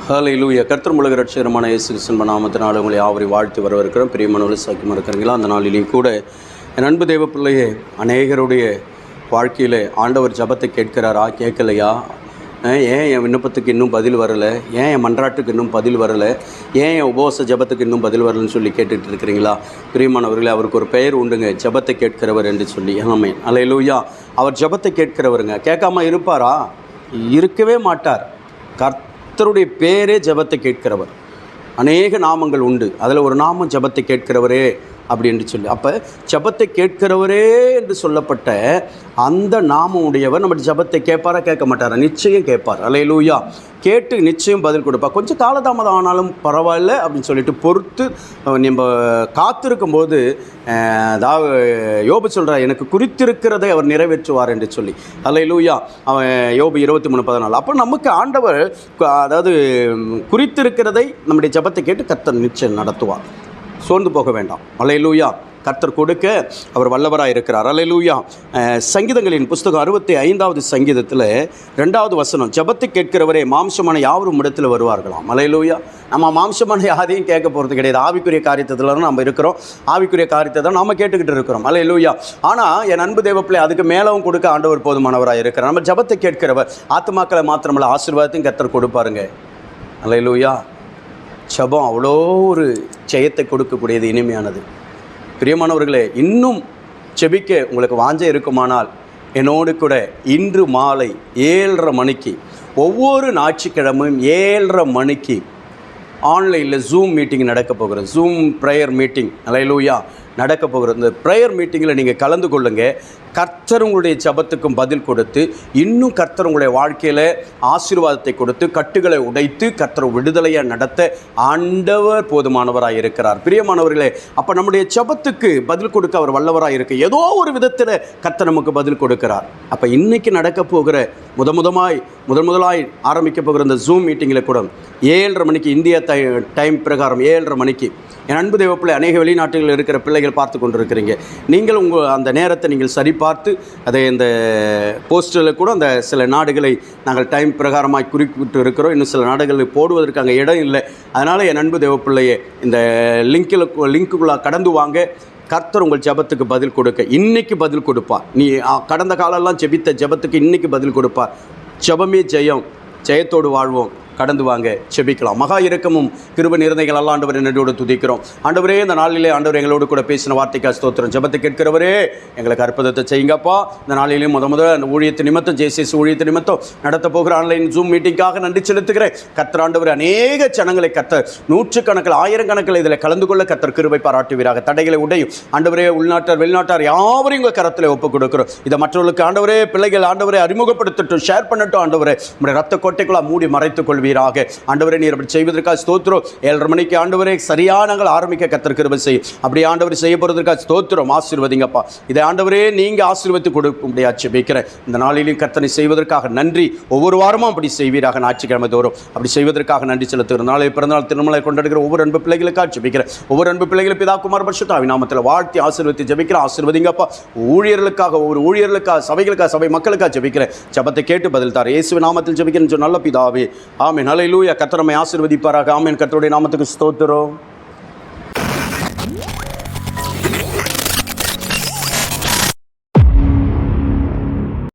ஹல்லேலூயா. கர்த்தர் உலக ரட்சகருமான இயேசு கிறிஸ்துவின் நாமத்தினால உங்களை யாவரையும் வாழ்த்து வரவேற்கிறோம். பிரியமானவர்களே, சௌக்கியமாக இருக்கிறீங்களா? அந்த நாளிலையும் கூட என் அன்பு தேவ பிள்ளையே, அநேகருடைய வாழ்க்கையில் ஆண்டவர் ஜபத்தை கேட்கிறாரா, கேட்கலையா? ஏன் என் விண்ணப்பத்துக்கு இன்னும் பதில் வரலை? ஏன் என் மன்றாட்டுக்கு இன்னும் பதில் வரலை? ஏன் என் உபவாச ஜபத்துக்கு இன்னும் பதில் வரலைன்னு சொல்லி கேட்டுட்டு இருக்கிறீங்களா? பிரியமானவர்களே, அவருக்கு ஒரு பெயர் உண்டுங்க, ஜபத்தை கேட்கிறவர் என்று சொல்லி. ஆமென். ஹல்லேலூயா. அவர் ஜபத்தை கேட்கிறவருங்க. கேட்காம இருப்பாரா? இருக்கவே மாட்டார். கர்த்தருடைய பேரே ஜபத்தை கேட்கிறவர். அநேக நாமங்கள் உண்டு, அதில் ஒரு நாமம் ஜபத்தை கேட்கிறவரே அப்படி என்று சொல்லி. அப்போ ஜபத்தை கேட்கிறவரே என்று சொல்லப்பட்ட அந்த நாமம் உடையவர் நம்ம ஜபத்தை கேட்பாரா, கேட்க மாட்டாரா? நிச்சயம் கேட்பார். ஹல்லேலூயா. கேட்டு நிச்சயம் பதில் கொடுப்பார். கொஞ்சம் காலதாமதம் ஆனாலும் பரவாயில்ல அப்படின்னு சொல்லிட்டு பொறுத்து நம்ம காத்திருக்கும் போது யோபு சொல்கிறார், எனக்கு குறித்திருக்கிறதை அவர் நிறைவேற்றுவார் என்று சொல்லி. ஹல்லேலூயா. அவன் யோபு 23:14. அப்போ நமக்கு ஆண்டவர் அதாவது குறித்திருக்கிறதை நம்முடைய ஜபத்தை கேட்டு கர்த்தர் நிச்சயம் நடத்துவார். சோர்ந்து போக வேண்டாம். ஹல்லேலூயா. கர்த்தர் கொடுக்க அவர் வல்லவராக இருக்கிறார். ஹல்லேலூயா. சங்கீதங்களின் புஸ்தகம் 65வது சங்கீதத்தில் 2வது வசனம், ஜபத்தை கேட்கிறவரே மாம்சமான யாவரும் இடத்துல வருவார்களாம். ஹல்லேலூயா. நம்ம மாம்சமான யாரையும் கேட்க போகிறது கிடையாது. ஆவிக்குரிய காரியத்தில் தான் நம்ம இருக்கிறோம். ஆவிக்குரிய காரியத்தை தான் நம்ம கேட்டுக்கிட்டு இருக்கிறோம். ஹல்லேலூயா. ஆனால் என் அன்பு தேவப்பிள்ளை, அதுக்கு மேலவும் கொடுக்க ஆண்டவர் போதுமானவராக இருக்கிறார். நம்ம ஜபத்தை கேட்கிறவர் ஆத்துமாக்களை மாத்திரமல்ல, ஆசீர்வாதத்தையும் கர்த்தர் கொடுப்பாருங்க. ஹல்லேலூயா. ஜபம் அவ்வளோ ஒரு ஜெயத்தை கொடுக்கக்கூடியது, இனிமையானது. பிரியமானவர்களே, இன்னும் ஜெபிக்க உங்களுக்கு வாஞ்சை இருக்குமானால் என்னோடு கூட இன்று மாலை 7:30 மணிக்கு, ஒவ்வொரு ஞாயிற்றுக்கிழமையும் 7:30 மணிக்கு ஆன்லைனில் ஜூம் மீட்டிங் நடக்க போகிறது. ஜூம் ப்ரேயர் மீட்டிங் ஹல்லேலூயா நடக்க போகிறது. இந்த ப்ரேயர் மீட்டிங்கில் நீங்கள் கலந்து கொள்ளுங்கள். கர்த்தர் உங்களுடைய ஜபத்துக்கும் பதில் கொடுத்து, இன்னும் கர்த்தர் உங்களுடைய வாழ்க்கையில் ஆசீர்வாதத்தை கொடுத்து, கட்டுகளை உடைத்து கர்த்தர் விடுதலையாக நடத்த ஆண்டவர் போதுமானவராக இருக்கிறார். பிரியமானவர்களே, அப்போ நம்முடைய ஜபத்துக்கு பதில் கொடுக்க அவர் வல்லவராக இருக்க, ஏதோ ஒரு விதத்தில் கர்த்தர் நமக்கு பதில் கொடுக்கிறார். அப்போ இன்றைக்கி நடக்க போகிற முதலாய் ஆரம்பிக்க போகிற இந்த ஜூம் மீட்டிங்கில் கூட 7:30 மணிக்கு இந்தியா டைம் பிரகாரம் 7:30 மணிக்கு, என் அன்பு தேவப்பிள்ளை, அநேக வெளிநாட்டுகளில் இருக்கிற பிள்ளைகள் பார்த்து கொண்டு இருக்கிறீங்க. நீங்கள் உங்கள் அந்த நேரத்தை நீங்கள் சரி பார்த்து அதை இந்த போஸ்டரில் கூட அந்த சில நாடுகளை நாங்கள் டைம் பிரகாரமாக குறிப்பிட்டு இருக்கிறோம். இன்னும் சில நாடுகளில் போடுவதற்கு அங்கே இடம் இல்லை. அதனால் என் அன்பு தேவப்பிள்ளையே, இந்த லிங்க்குள்ளே கடந்து வாங்க. கர்த்தர் உங்கள் ஜபத்துக்கு பதில் கொடுக்க இன்றைக்கி பதில் கொடுப்பார். நீ கடந்த காலம்லாம் ஜெபித்த ஜபத்துக்கு இன்றைக்கி பதில் கொடுப்பார். ஜபமே ஜெயம், ஜெயத்தோடு வாழ்வோம். கடந்து வாங்க, செபிக்கலாம். மகா இரக்கமும் கிருபை நிறைந்தவைகள் அல்ல ஆண்டவரை நன்றியோடு துதிக்கிறோம். ஆண்டவரே, இந்த நாளிலே ஆண்டவர் எங்களோடு கூட பேசின வார்த்தைக்கு ஸ்தோத்திரம். ஜபத்தை கேட்கிறவரே, எங்களுக்கு அற்புதத்தை செய்யுங்கப்பா. இந்த நாளிலேயும் முதல் அந்த ஊழியத்து நிமித்தம், ஜேசிஎஸ் ஊழியத்து நிமித்தம் நடத்த போகிற ஆன்லைன் ஜூம் மீட்டிங்காக நன்றி செலுத்துகிறேன். கர்த்தர் ஆண்டவர் அநேக ஜனங்களை கர்த்தர் நூற்றுக்கணக்கில் ஆயிரக்கணக்கில் இதில் கலந்து கொள்ள கர்த்தர் கிருபை பாராட்டுவீராக. தடைகளை உடையும் ஆண்டவரே, உள்நாட்டார் வெளிநாட்டார் யாவரையும் உங்கள் கரத்தில் ஒப்புக் கொடுக்கிறோம். இதை மற்றவர்களுக்கு ஆண்டவரே, பிள்ளைகள் ஆண்டவரை அறிமுகப்படுத்தட்டும், ஷேர் பண்ணட்டும். ஆண்டவரே, உங்களுடைய ரத்த கோட்டைக்குள்ளே மூடி மறைத்துக் கொள்வீராக. ஆண்டவரே, நீர் அப்படி செய்வதற்காக ஸ்தோத்திரம். 7:30 மணிக்கு ஆண்டவரே சரியாக நாங்கள் ஆரம்பிக்க கர்த்தர் கிருபை செய்யும். அப்படி ஆண்டவர் செய்ய போகிறதற்காக ஸ்தோத்திரம். ஆசீர்வதிங்கப்பா. இதை ஆண்டவரே நீங்கள் ஆசீர்வதித்து கொடுக்க முடியாது ஜெபிக்கிறேன். இந்த நாளிலும் கர்த்தனை செய்வதற்காக நன்றி. ஒவ்வொரு வாரமும் அப்படி செய்வீராக. ஞாயிற்றுக்கிழமை தோறும் அப்படி செய்வதற்காக நன்றி செலுத்துகிறோம். நாளை பிறந்தநாள் திருமலை கொண்டாடுகிற ஒவ்வொரு அன்பு பிள்ளைகளுக்காக ஜெபிக்கிறேன். ஒவ்வொரு அன்பு பிள்ளைகளும் பிதா குமார் பரிசுத்த ஆவி நாமத்தில் வாழ்த்தி ஆசீர்வதித்து ஜெபிக்கிறேன். ஆசீர்வதிங்கப்பா. ஊழியர்களுக்காக, ஒவ்வொரு ஊழியர்களுக்காக, சபைகளுக்காக, சபை மக்களுக்காக ஜெபிக்கிறேன். ஜபத்தை கேட்டு பதில் தார். இயேசுவின் நாமத்தில் ஜெபிக்கிறேன் நல்ல பிதாவே. ஆமென். ஹல்லேலூயா. கர்த்தர் நம்மை ஆசீர்வதிப்பாராக. ஆமென். கர்த்தருடைய நாமத்துக்கு ஸ்தோத்திரம்.